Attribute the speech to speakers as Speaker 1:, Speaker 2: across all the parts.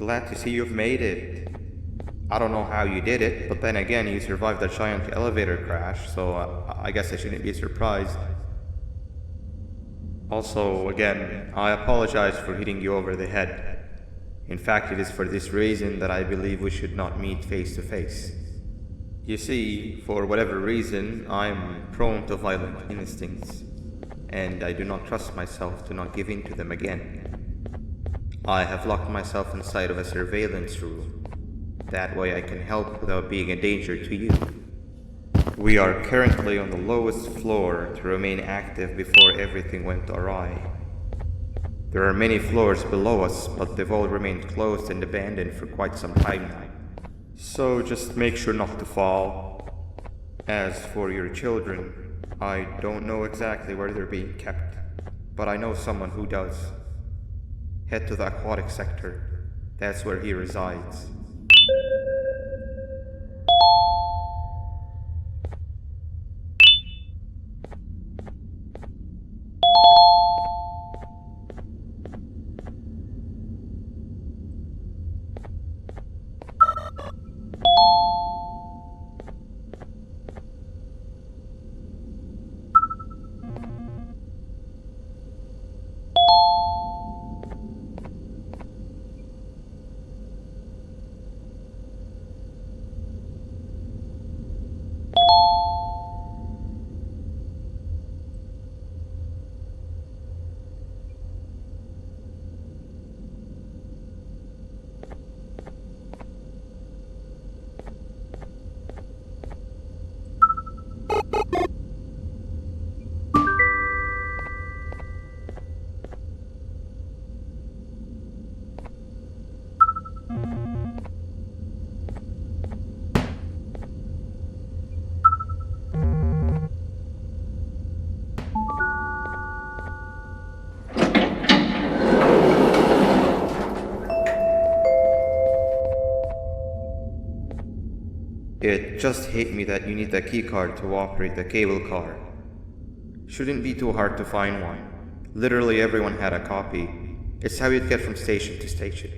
Speaker 1: Glad to see you've made it. I don't know how you did it, but then again, you survived a giant elevator crash, so I guess I shouldn't be surprised. Also, again, I apologize for hitting you over the head. In fact, it is for this reason that I believe we should not meet face to face. You see, for whatever reason, I'm prone to violent instincts, and I do not trust myself to not give in to them again. I have locked myself inside of a surveillance room. That way I can help without being a danger to you. We are currently on the lowest floor to remain active before everything went awry. There are many floors below us, but they've all remained closed and abandoned for quite some time now. So just make sure not to fall. As for your children, I don't know exactly where they're being kept, but I know someone who does. Head to the aquatic sector. That's where he resides. It just hit me that you need the keycard to operate the cable car. Shouldn't be too hard to find one. Literally everyone had a copy. It's how you'd get from station to station.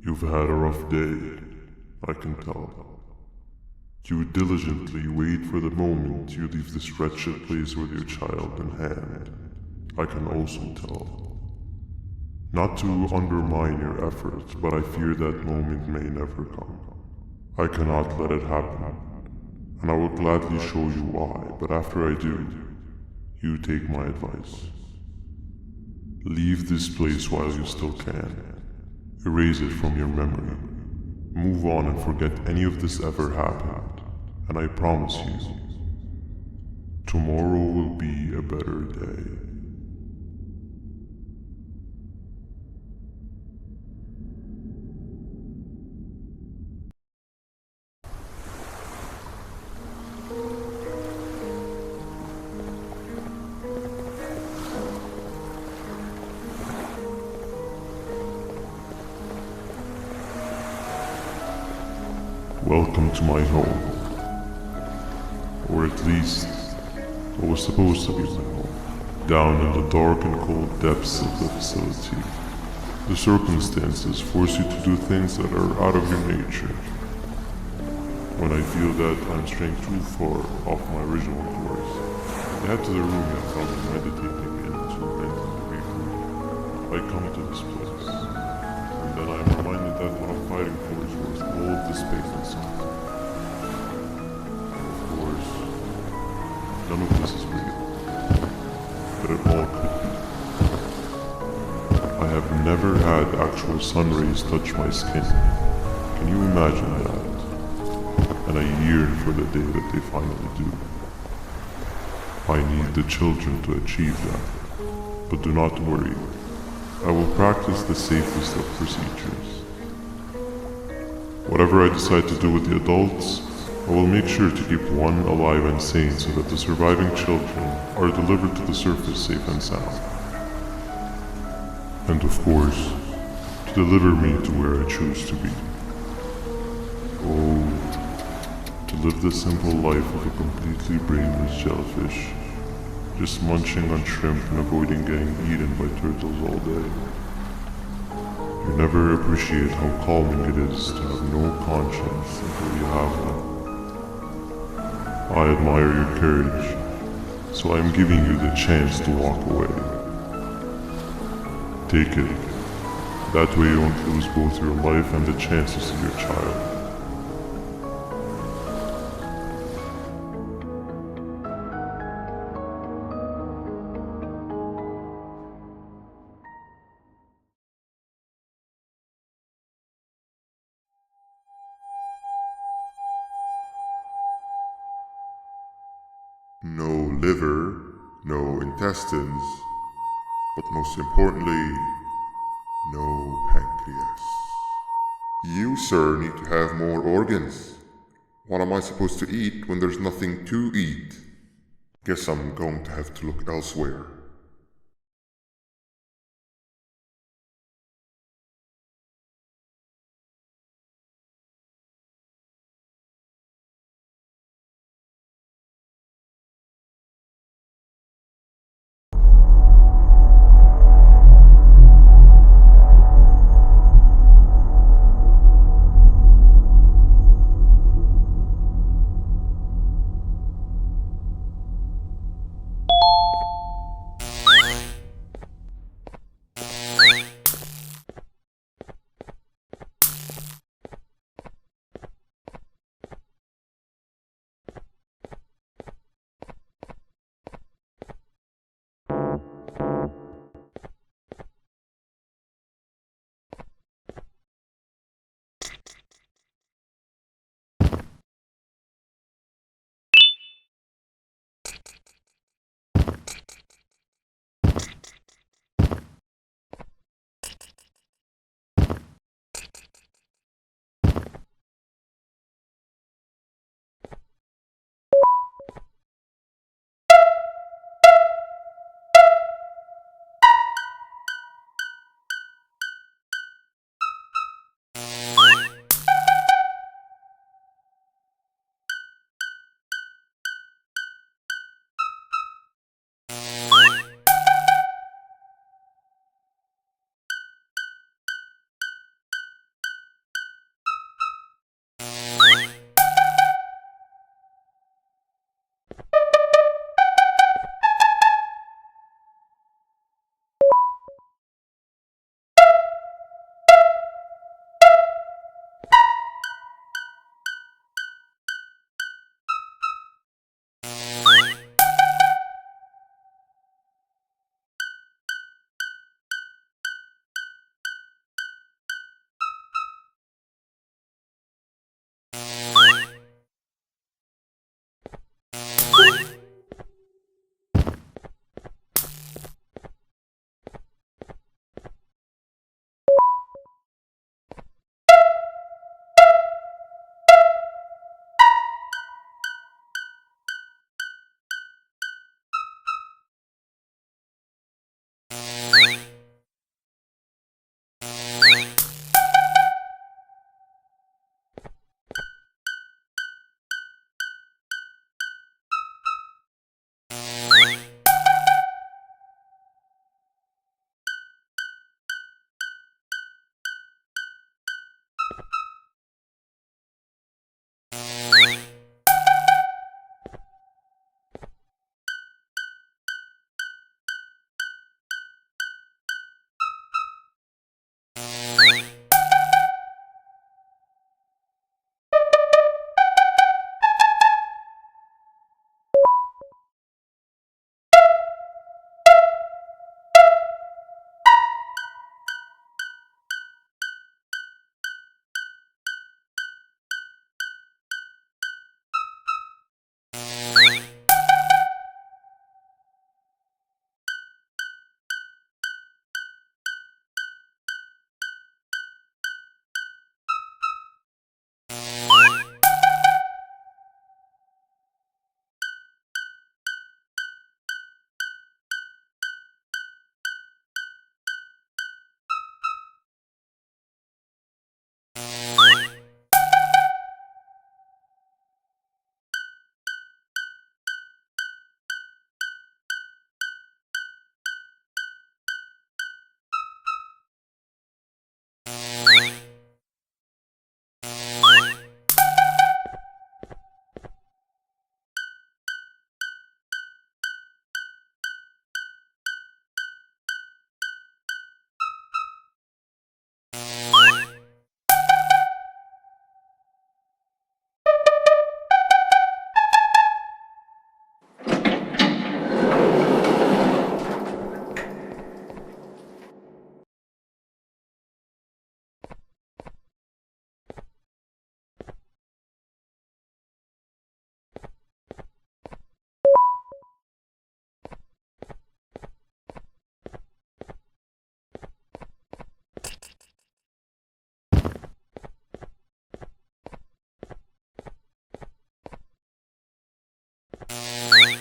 Speaker 2: You've had a rough day, I can tell. You diligently wait for the moment you leave this wretched place with your child in hand. I can also tell. Not to undermine your efforts, but I fear that moment may never come. I cannot let it happen, and I will gladly show you why, but after I do, you take my advice. Leave this place while you still can. Erase it from your memory. Move on and forget any of this ever happened, and I promise you, tomorrow will be a better day. Welcome to my home. Or at least, what was supposed to be my home. Down in the dark and cold depths of the facility, the circumstances force you to do things that are out of your nature. When I feel that I'm straying too far off my original course, I head to the room I found me meditating in to mentally regroup. I come to this place, and then I am reminded that what I'm fighting for is worth all of the space inside. Of course, none of this is real, but it all could be. I have never had actual sun rays touch my skin. Can you imagine that? And I yearn for the day that they finally do. I need the children to achieve that. But do not worry. I will practice the safest of procedures. Whatever I decide to do with the adults, I will make sure to keep one alive and sane so that the surviving children are delivered to the surface safe and sound. And of course, to deliver me to where I choose to be. Oh, to live the simple life of a completely brainless jellyfish, just munching on shrimp and avoiding getting eaten by turtles all day. You never appreciate how calming it is to have no conscience until you have one. I admire your courage, so I am giving you the chance to walk away. Take it. That way you won't lose both your life and the chances of your child. No liver, no intestines, but most importantly, no pancreas. You, sir, need to have more organs. What am I supposed to eat when there's nothing to eat? Guess I'm going to have to look elsewhere.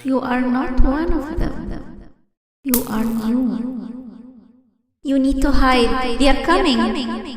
Speaker 3: You are not one of them. You are new. You need to hide. They are coming.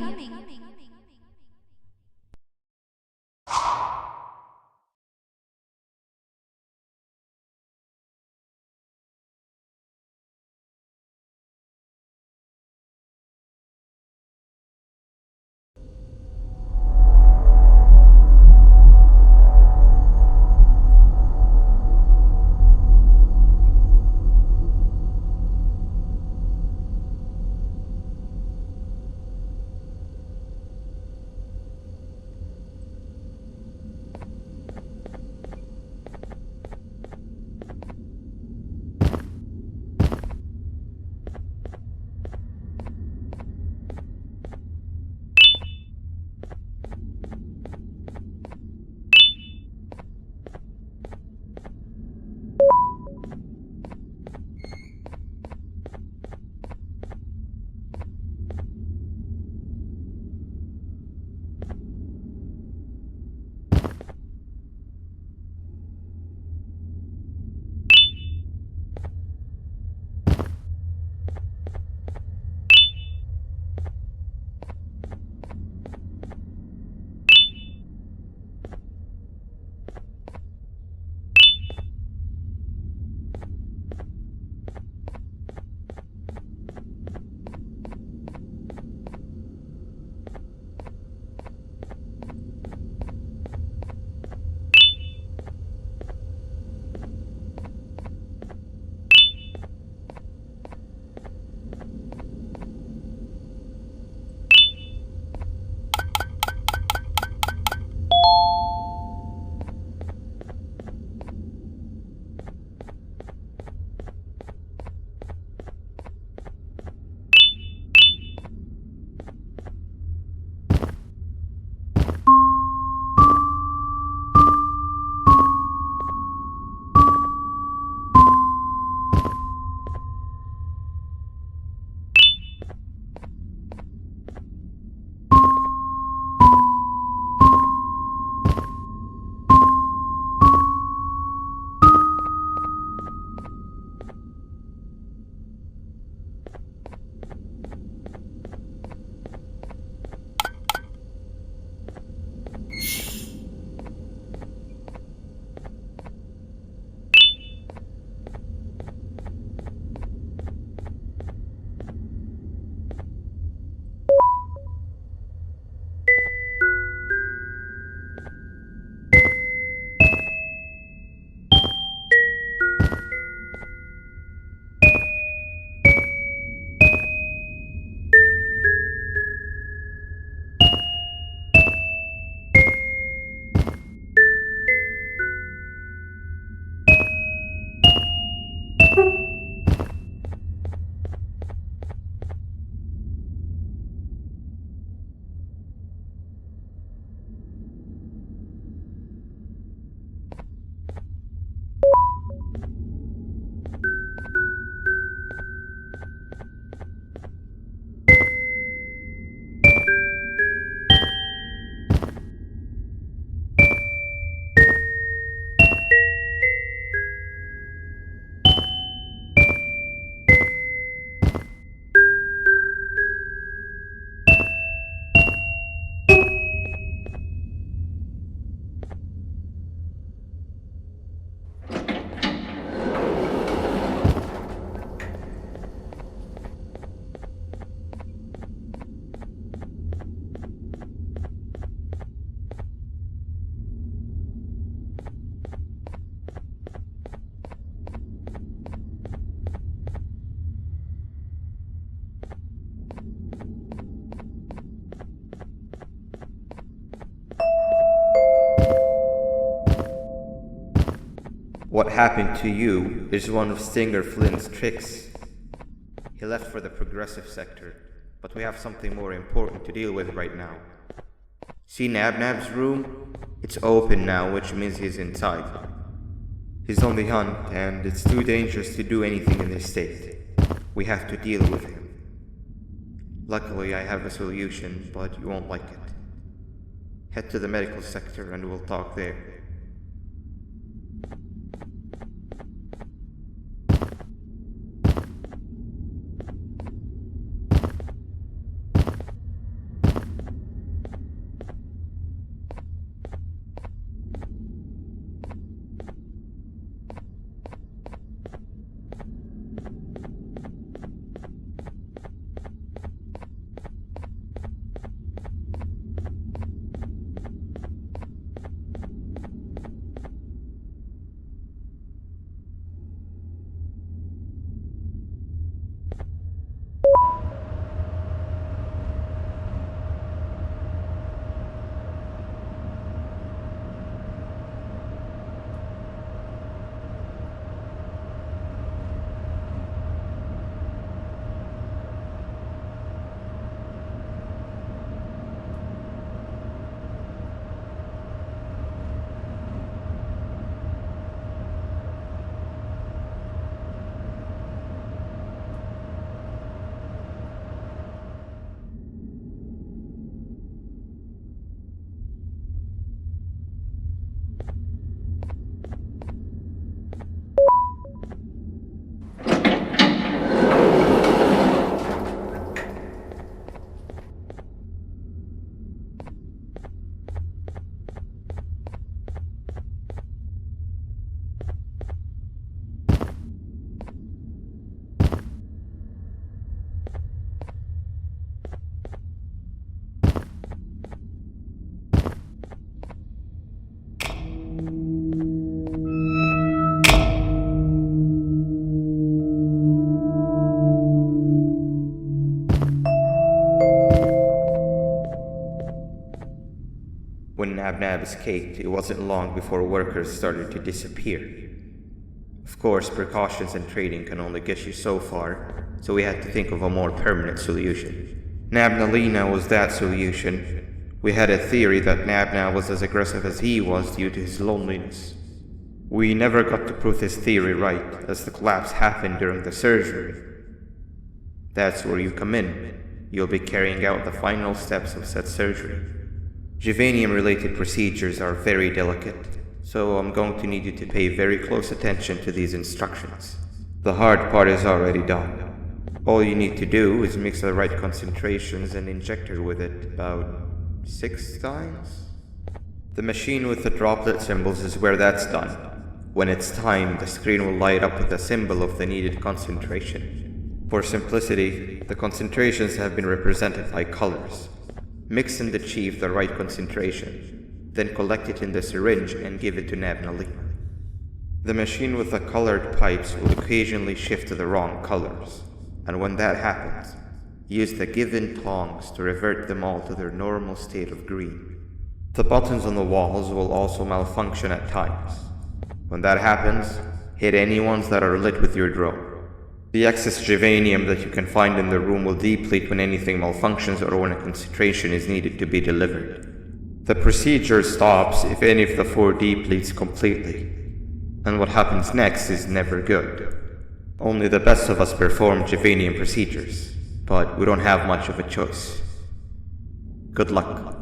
Speaker 1: What happened to you is one of Stinger Flynn's tricks. He left for the progressive sector, but we have something more important to deal with right now. See Nabnab's room? It's open now, which means he's inside. He's on the hunt, and it's too dangerous to do anything in this state. We have to deal with him. Luckily, I have a solution, but you won't like it. Head to the medical sector and we'll talk there. Nab escaped, it wasn't long before workers started to disappear. Of course, precautions and trading can only get you so far, so we had to think of a more permanent solution. Nabnalina was that solution. We had a theory that Nabna was as aggressive as he was due to his loneliness. We never got to prove this theory right, as the collapse happened during the surgery. That's where you come in. You'll be carrying out the final steps of said surgery. Juvanium-related procedures are very delicate, so I'm going to need you to pay very close attention to these instructions. The hard part is already done. All you need to do is mix the right concentrations and inject her with it about 6 times. The machine with the droplet symbols is where that's done. When it's time, the screen will light up with the symbol of the needed concentration. For simplicity, the concentrations have been represented by colors. Mix and achieve the right concentration, then collect it in the syringe and give it to Nabnalina. The machine with the colored pipes will occasionally shift to the wrong colors, and when that happens, use the given tongs to revert them all to their normal state of green. The buttons on the walls will also malfunction at times. When that happens, hit any ones that are lit with your drone. The excess Juvanium that you can find in the room will deplete when anything malfunctions or when a concentration is needed to be delivered. The procedure stops if any of the 4 depletes completely, and what happens next is never good. Only the best of us perform Juvanium procedures, but we don't have much of a choice. Good luck.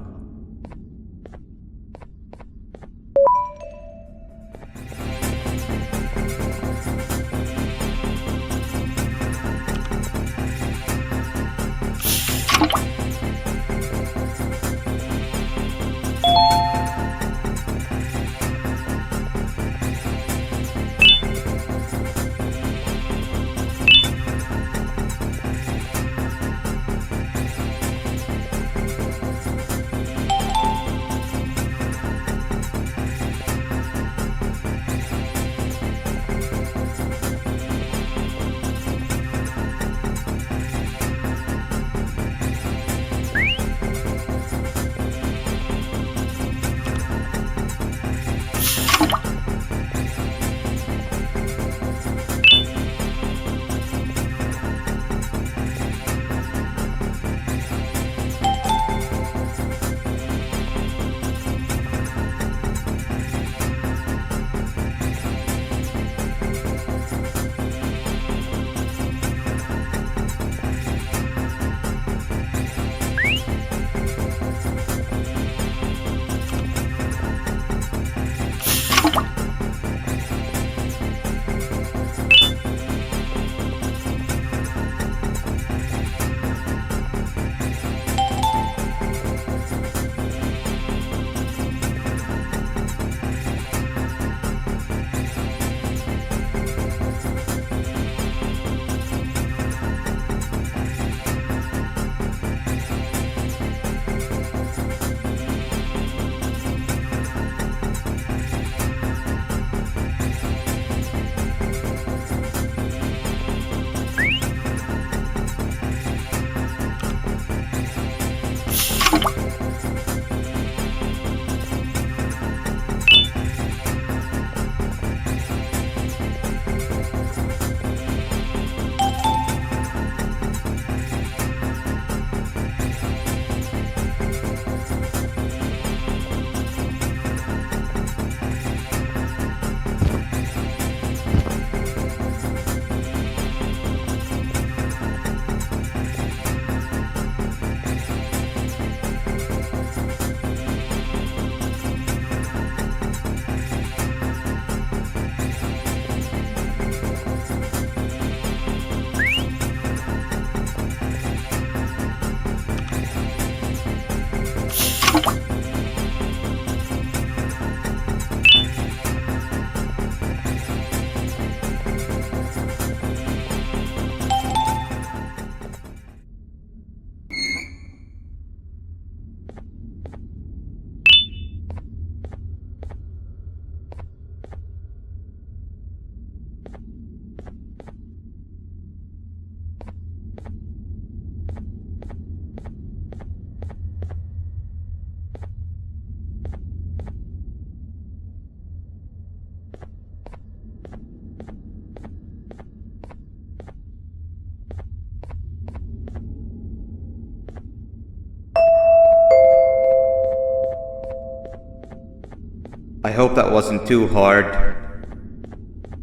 Speaker 1: that wasn't too hard.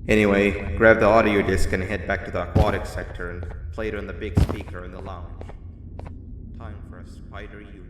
Speaker 1: Anyway, grab the audio disc and head back to the aquatic sector and play it on the big speaker in the lounge. Time for a spider union.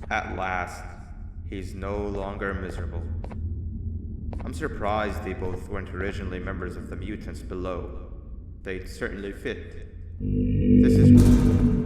Speaker 1: At last, he's no longer miserable. I'm surprised they both weren't originally members of the mutants below. They'd certainly fit. This is...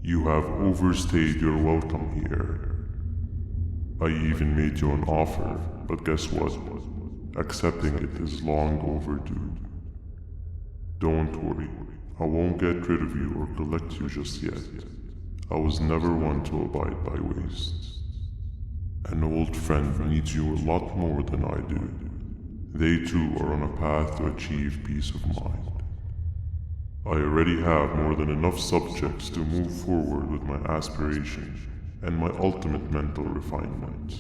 Speaker 2: You have overstayed your welcome here. I even made you an offer, but guess what? Accepting it is long overdue. Don't worry, I won't get rid of you or collect you just yet. I was never one to abide by waste. An old friend needs you a lot more than I do. They too are on a path to achieve peace of mind. I already have more than enough subjects to move forward with my aspiration and my ultimate mental refinement.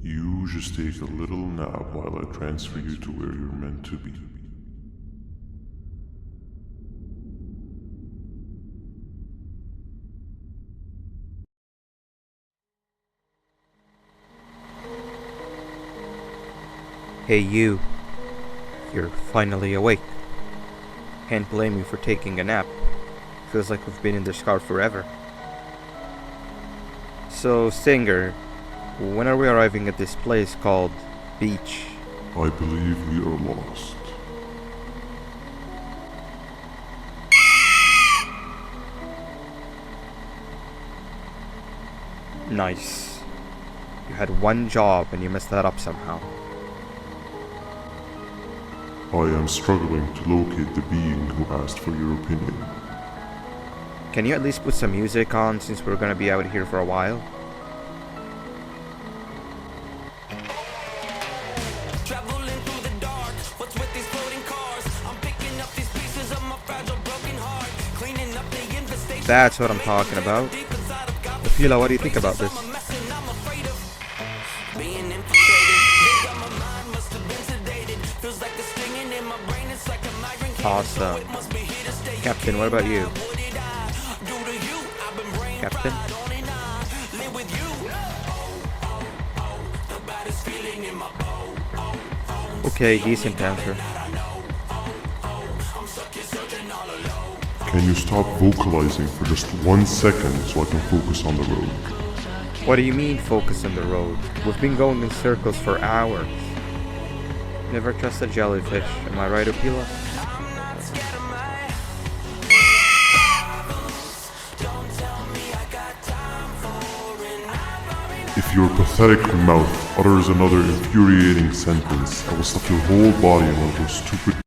Speaker 2: You just take a little nap while I transfer you to where you're meant to be.
Speaker 1: Hey you. You're finally awake. Can't blame you for taking a nap. Feels like we've been in this car forever. So, Stinger, when are we arriving at this place called Beach?
Speaker 2: I believe we are lost.
Speaker 1: Nice. You had one job and you messed that up somehow.
Speaker 2: I am struggling to locate the being who asked for your opinion.
Speaker 1: Can you at least put some music on since we're gonna be out here for a while?
Speaker 4: Traveling through the dark, what's with these floating cars? I'm picking up these pieces of my fragile broken heart, cleaning up the infestation.
Speaker 1: That's what I'm talking about. Opila, what do you think about this?
Speaker 4: Being infiltrated, they got my mind, must have been sedated. Feels like the stinging in my brain, it's like a migraine.
Speaker 1: Awesome. Captain, what about you? Captain? Okay, decent answer.
Speaker 2: Can you stop vocalizing for just 1 second so I can focus on the road?
Speaker 1: What do you mean focus on the road? We've been going in circles for hours. Never trust a jellyfish, am I right, Opila?
Speaker 2: If your pathetic mouth utters another infuriating sentence, I will stuff your whole body in one of those stupid